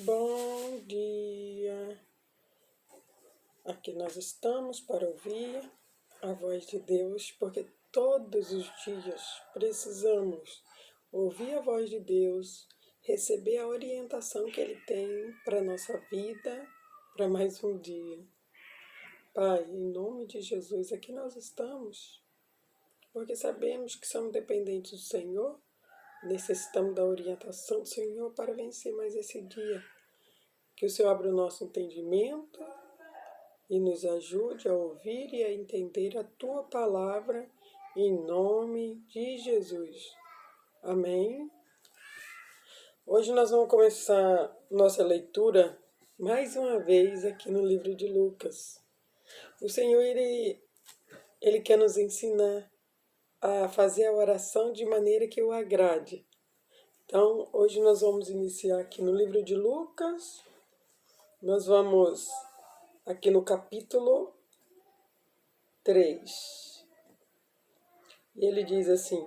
Bom dia! Aqui nós estamos para ouvir a voz de Deus, porque todos os dias precisamos ouvir a voz de Deus, receber a orientação que Ele tem para a nossa vida, para mais um dia. Pai, em nome de Jesus, aqui nós estamos, porque sabemos que somos dependentes do Senhor, necessitamos da orientação do Senhor para vencer mais esse dia. Que o Senhor abra o nosso entendimento e nos ajude a ouvir e a entender a Tua palavra, em nome de Jesus. Amém. Hoje nós vamos começar nossa leitura mais uma vez aqui no livro de Lucas. O Senhor, Ele quer nos ensinar a fazer a oração de maneira que o agrade. Então, hoje nós vamos iniciar aqui no livro de Lucas. Nós vamos aqui no capítulo 3. E ele diz assim: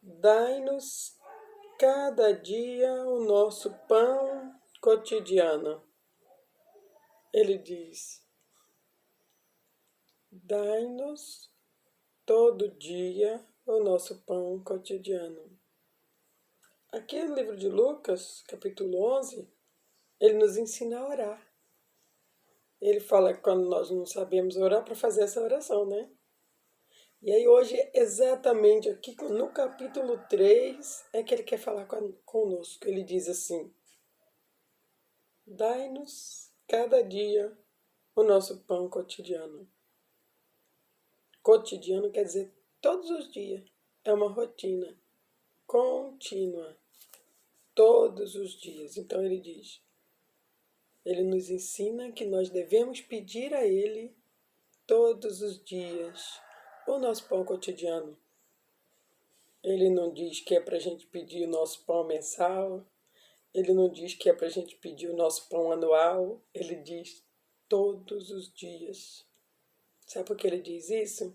dai-nos cada dia o nosso pão cotidiano. Ele diz: dai-nos todo dia o nosso pão cotidiano. Aqui no livro de Lucas, capítulo 11, ele nos ensina a orar. Ele fala que quando nós não sabemos orar, para fazer essa oração, né? E aí hoje, exatamente aqui no capítulo 3, é que ele quer falar conosco. Ele diz assim: dai-nos cada dia o nosso pão cotidiano. Cotidiano quer dizer todos os dias. É uma rotina contínua. Todos os dias. Então ele diz, ele nos ensina que nós devemos pedir a Ele todos os dias o nosso pão cotidiano. Ele não diz que é para a gente pedir o nosso pão mensal, ele não diz que é para a gente pedir o nosso pão anual, ele diz todos os dias. Sabe por que ele diz isso?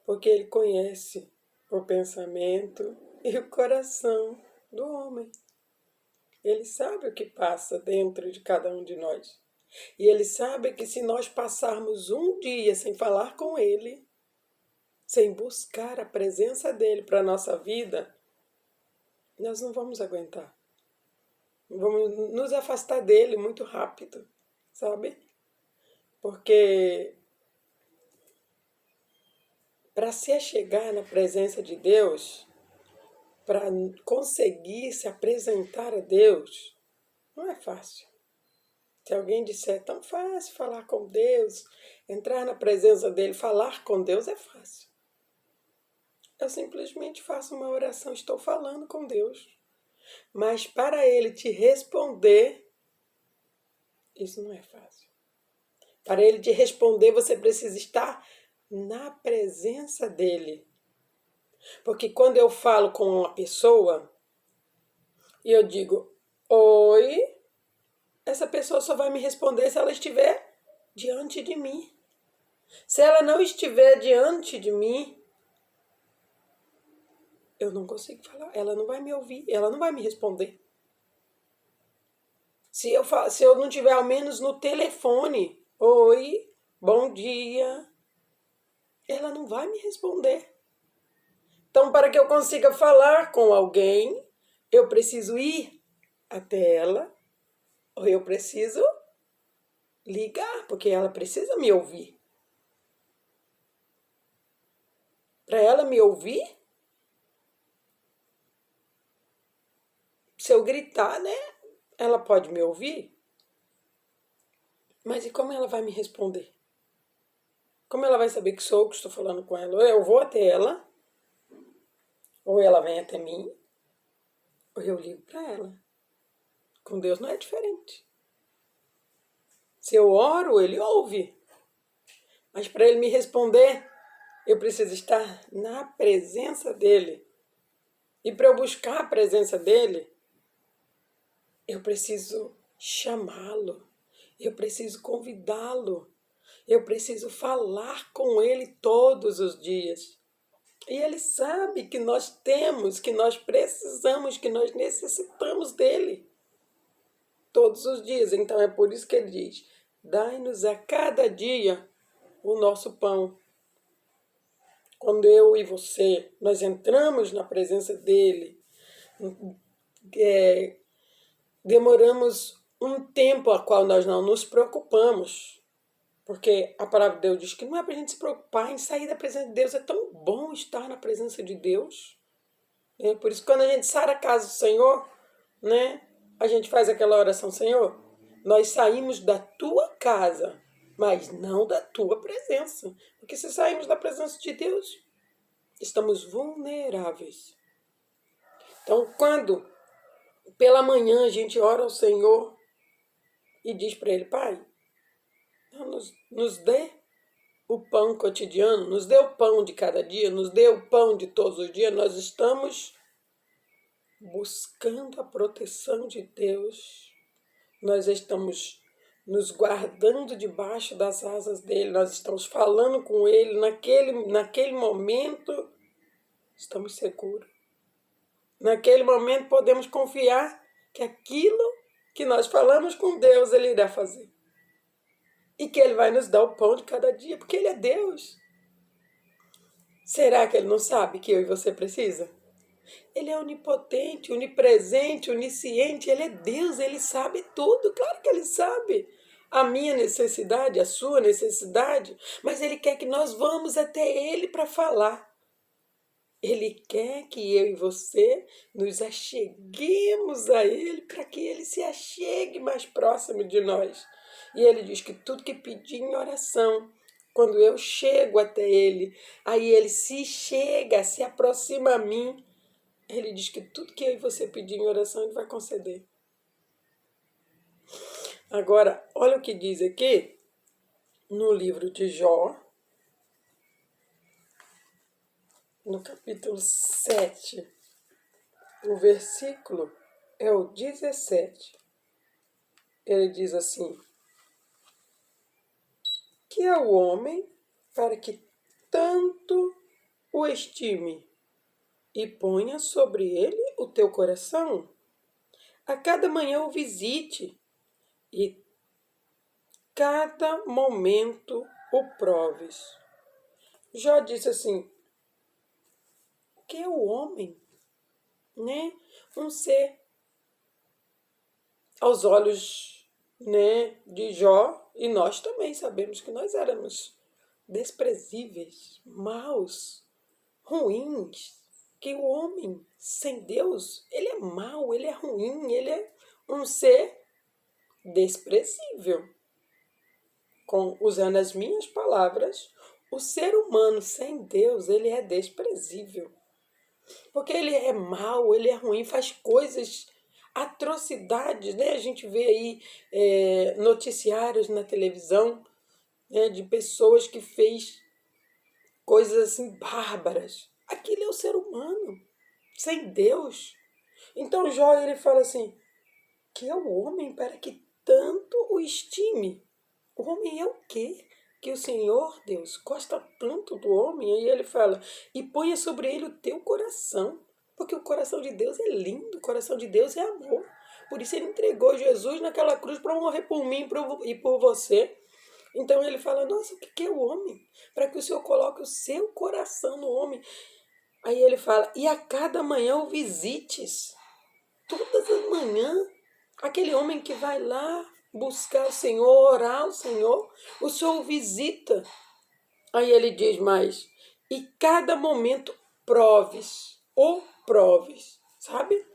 Porque ele conhece o pensamento e o coração do homem. Ele sabe o que passa dentro de cada um de nós. E ele sabe que se nós passarmos um dia sem falar com ele, sem buscar a presença dele para a nossa vida, nós não vamos aguentar. Vamos nos afastar dele muito rápido, sabe? Porque para se chegar na presença de Deus, para conseguir se apresentar a Deus, não é fácil. Se alguém disser, é tão fácil falar com Deus, entrar na presença dele, falar com Deus é fácil. Eu simplesmente faço uma oração, estou falando com Deus. Mas para Ele te responder, isso não é fácil. Para Ele te responder, você precisa estar na presença dEle. Porque quando eu falo com uma pessoa, e eu digo, oi, essa pessoa só vai me responder se ela estiver diante de mim. Se ela não estiver diante de mim, eu não consigo falar, ela não vai me ouvir, ela não vai me responder. Se eu não tiver ao menos no telefone, oi, bom dia, ela não vai me responder. Então, para que eu consiga falar com alguém, eu preciso ir até ela, ou eu preciso ligar, porque ela precisa me ouvir. Para ela me ouvir, se eu gritar, né? Ela pode me ouvir? Mas e como ela vai me responder? Como ela vai saber que sou eu que estou falando com ela? Ou eu vou até ela, ou ela vem até mim, ou eu ligo para ela. Com Deus não é diferente. Se eu oro, Ele ouve. Mas para Ele me responder, eu preciso estar na presença dEle. E para eu buscar a presença dEle, eu preciso chamá-lo. Eu preciso convidá-lo. Eu preciso falar com Ele todos os dias. E Ele sabe que nós temos, que nós precisamos, que nós necessitamos dEle. todos os dias. Então é por isso que ele diz: dai-nos a cada dia o nosso pão. Quando eu e você, nós entramos na presença dele, demoramos um tempo a qual nós não nos preocupamos. Porque a palavra de Deus diz que não é para a gente se preocupar em sair da presença de Deus. É tão bom estar na presença de Deus. Por isso, quando a gente sai da casa do Senhor, né, a gente faz aquela oração: Senhor, nós saímos da tua casa, mas não da tua presença. Porque se saímos da presença de Deus, estamos vulneráveis. Então, quando pela manhã a gente ora ao Senhor e diz para Ele: Pai, nos dê o pão cotidiano, nos dê o pão de cada dia, nos dê o pão de todos os dias, nós estamos buscando a proteção de Deus, nós estamos nos guardando debaixo das asas dele, nós estamos falando com ele, naquele momento estamos seguros. Naquele momento podemos confiar que aquilo que nós falamos com Deus, ele irá fazer. E que ele vai nos dar o pão de cada dia, porque ele é Deus. Será que ele não sabe que eu e você precisa? Ele é onipotente, onipresente, onisciente, ele é Deus, ele sabe tudo, claro que ele sabe. A minha necessidade, a sua necessidade, mas ele quer que nós vamos até ele para falar. Ele quer que eu e você nos acheguemos a ele para que ele se achegue mais próximo de nós. E ele diz que tudo que pedir em oração, quando eu chego até ele, aí ele se chega, se aproxima a mim, ele diz que tudo que eu e você pedir em oração, ele vai conceder. Agora, olha o que diz aqui no livro de Jó, no capítulo 7, o versículo é o 17. Ele diz assim: que é o homem para que tanto o estime e ponha sobre ele o teu coração? A cada manhã o visite e cada momento o proves. Jó disse assim: que é o homem, né? Um ser aos olhos, né, de Jó, e nós também sabemos que nós éramos desprezíveis, maus, ruins, que o homem sem Deus, ele é mau, ele é ruim, ele é um ser desprezível. Usando as minhas palavras, o ser humano sem Deus, ele é desprezível. Porque ele é mau, ele é ruim, faz coisas, atrocidades, né? A gente vê aí noticiários na televisão, né, de pessoas que fez coisas assim bárbaras. Aquilo é o ser humano, sem Deus. Então Jó, ele fala assim: que é o homem para que tanto o estime. O homem é o quê? Que o Senhor, Deus, gosta tanto do homem. Aí ele fala: e ponha sobre ele o teu coração. Porque o coração de Deus é lindo, o coração de Deus é amor. Por isso ele entregou Jesus naquela cruz para morrer por mim e por você. Então ele fala: nossa, o que é o homem? Para que o Senhor coloque o seu coração no homem. Aí ele fala: e a cada manhã o visites. Todas as manhãs, aquele homem que vai lá buscar o Senhor, orar ao Senhor, o Senhor o visita. Aí ele diz mais: e cada momento proves, ou proves, sabe?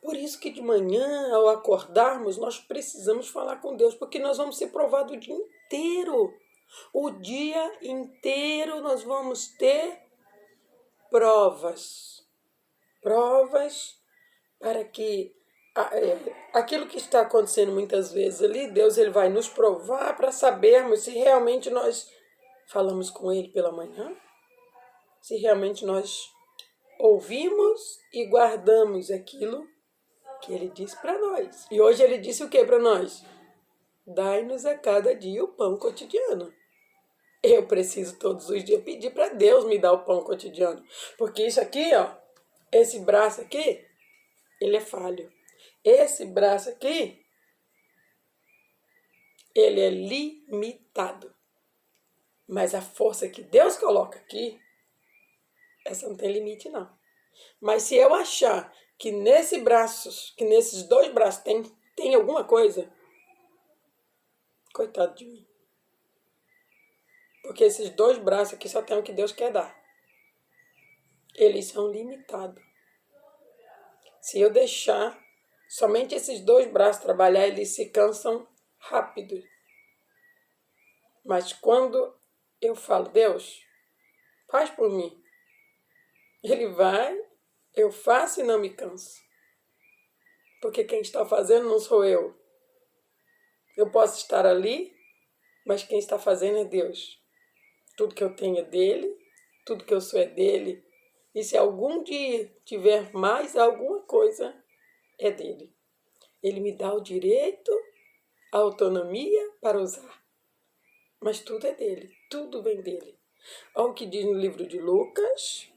Por isso que de manhã, ao acordarmos, nós precisamos falar com Deus, porque nós vamos ser provados o dia inteiro. O dia inteiro nós vamos ter provas. Provas para que aquilo que está acontecendo muitas vezes ali, Deus ele vai nos provar para sabermos se realmente nós falamos com Ele pela manhã, se realmente nós ouvimos e guardamos aquilo que Ele disse para nós. E hoje Ele disse o que para nós? Dai-nos a cada dia o pão cotidiano. Eu preciso todos os dias pedir para Deus me dar o pão cotidiano. Porque isso aqui, ó, esse braço aqui, ele é falho. Esse braço aqui, ele é limitado. Mas a força que Deus coloca aqui, essa não tem limite, não. Mas se eu achar que nesses dois braços tem alguma coisa, coitado de mim. Porque esses dois braços aqui só tem o que Deus quer dar. Eles são limitados. Se eu deixar somente esses dois braços trabalhar, eles se cansam rápido. Mas quando eu falo, Deus, faz por mim. Ele vai, eu faço e não me canso. Porque quem está fazendo não sou eu. Eu posso estar ali, mas quem está fazendo é Deus. Tudo que eu tenho é dele, tudo que eu sou é dele. E se algum dia tiver mais alguma coisa, é dele. Ele me dá o direito, a autonomia para usar. Mas tudo é dele, tudo vem dele. Olha o que diz no livro de Lucas.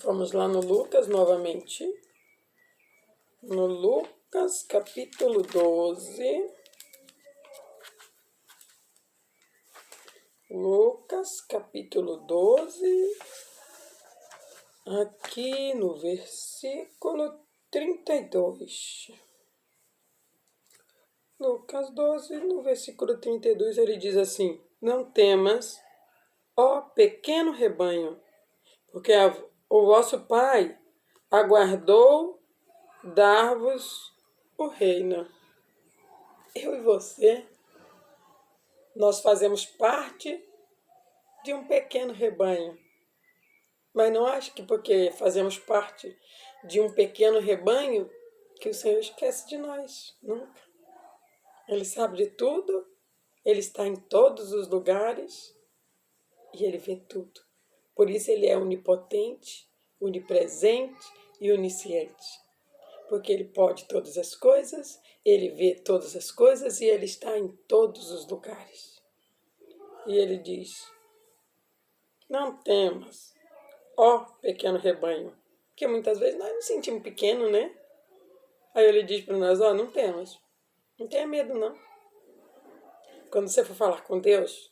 Vamos lá no Lucas novamente. No Lucas, capítulo 12. Lucas, capítulo 12. Aqui no versículo 32. Lucas 12, no versículo 32, ele diz assim: Não temas, ó pequeno rebanho, porque o vosso Pai aguardou dar-vos o reino. Eu e você, nós fazemos parte de um pequeno rebanho. Mas não acho que porque fazemos parte de um pequeno rebanho que o Senhor esquece de nós. Nunca. Ele sabe de tudo, ele está em todos os lugares e ele vê tudo. Por isso ele é onipotente, onipresente e onisciente. Porque ele pode todas as coisas, ele vê todas as coisas e ele está em todos os lugares. E ele diz, não temas, ó pequeno rebanho. Porque muitas vezes nós nos sentimos pequenos, né? Aí ele diz para nós, ó, não temas, não tenha medo não. Quando você for falar com Deus,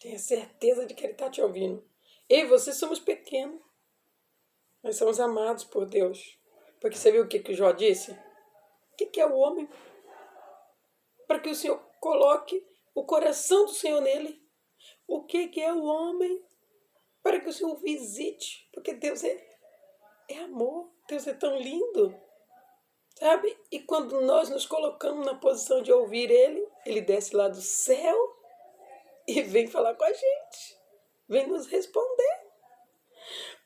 tenha certeza de que Ele está te ouvindo. Eu e você somos pequenos. Nós somos amados por Deus. Porque você viu o que Jó disse? O que é o homem? Para que o Senhor coloque o coração do Senhor nele. O que é o homem? Para que o Senhor visite. Porque Deus é amor. Deus é tão lindo. Sabe? E quando nós nos colocamos na posição de ouvir Ele, Ele desce lá do céu e vem falar com a gente. Vem nos responder.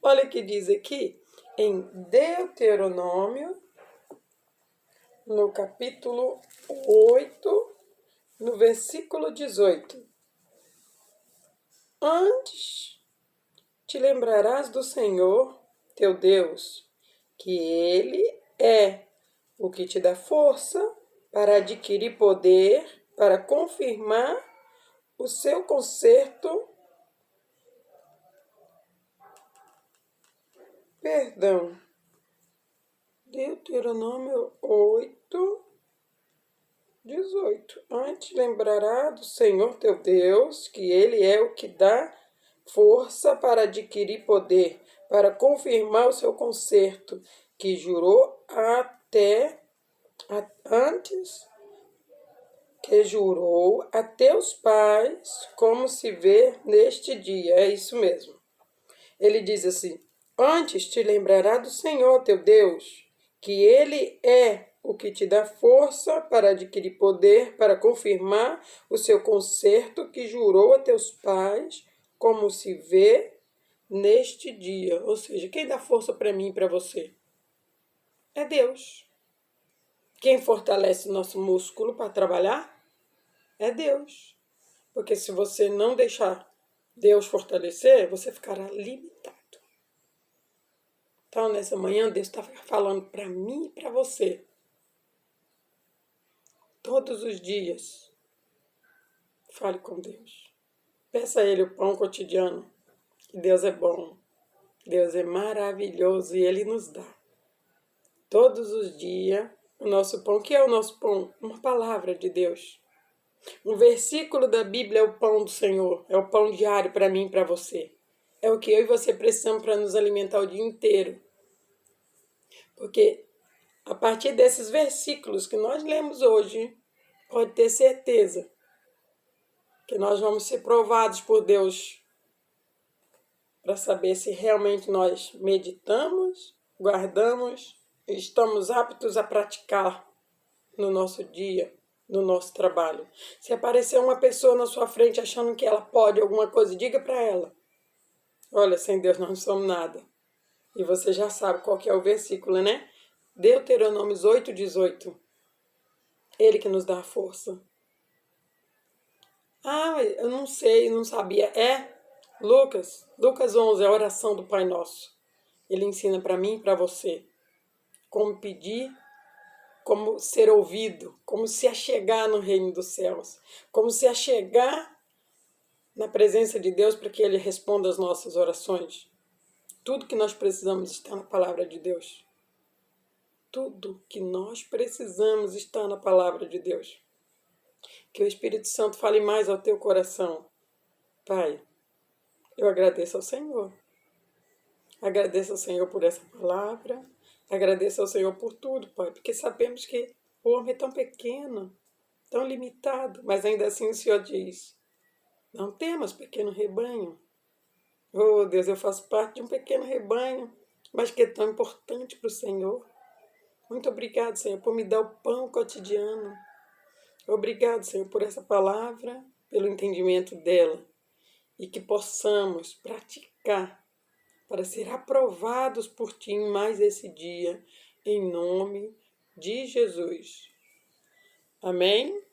Olha o que diz aqui em Deuteronômio, no capítulo 8, no versículo 18. Antes te lembrarás do Senhor, teu Deus, que Ele é o que te dá força para adquirir poder, para confirmar o seu conserto. Perdão. Deuteronômio 8, 18. Antes lembrará do Senhor teu Deus, que Ele é o que dá força para adquirir poder, para confirmar o seu conserto, que jurou a teus pais, como se vê neste dia. É isso mesmo. Ele diz assim, antes te lembrará do Senhor teu Deus, que Ele é o que te dá força para adquirir poder, para confirmar o seu conserto que jurou a teus pais, como se vê neste dia. Ou seja, quem dá força para mim e para você? É Deus. Quem fortalece o nosso músculo para trabalhar? É Deus. Porque se você não deixar Deus fortalecer, você ficará limitado. Então, nessa manhã, Deus está falando para mim e para você. Todos os dias, fale com Deus. Peça a Ele o pão cotidiano. Que Deus é bom. Deus é maravilhoso e Ele nos dá. Todos os dias, o nosso pão. O que é o nosso pão? Uma palavra de Deus. Um versículo da Bíblia é o pão do Senhor, é o pão diário para mim e para você. É o que eu e você precisamos para nos alimentar o dia inteiro. Porque a partir desses versículos que nós lemos hoje, pode ter certeza que nós vamos ser provados por Deus para saber se realmente nós meditamos, guardamos e estamos aptos a praticar no nosso dia, no nosso trabalho. Se aparecer uma pessoa na sua frente achando que ela pode alguma coisa, diga para ela: olha, sem Deus nós não somos nada. E você já sabe qual que é o versículo, né? Deuteronômio 8:18. Ele que nos dá a força. Ah, eu não sei, não sabia. Lucas 11, a oração do Pai Nosso. Ele ensina para mim e para você como pedir, como ser ouvido, como se achegar no reino dos céus, como se achegar na presença de Deus para que Ele responda às nossas orações. Tudo que nós precisamos está na palavra de Deus. Tudo que nós precisamos está na palavra de Deus. Que o Espírito Santo fale mais ao teu coração. Pai, eu agradeço ao Senhor. Agradeço ao Senhor por essa palavra. Agradeço ao Senhor por tudo, Pai, porque sabemos que o homem é tão pequeno, tão limitado, mas ainda assim o Senhor diz: não temas, pequeno rebanho. Oh, Deus, eu faço parte de um pequeno rebanho, mas que é tão importante para o Senhor. Muito obrigado, Senhor, por me dar o pão cotidiano. Obrigado, Senhor, por essa palavra, pelo entendimento dela, e que possamos praticar para ser aprovados por Ti em mais esse dia, em nome de Jesus. Amém?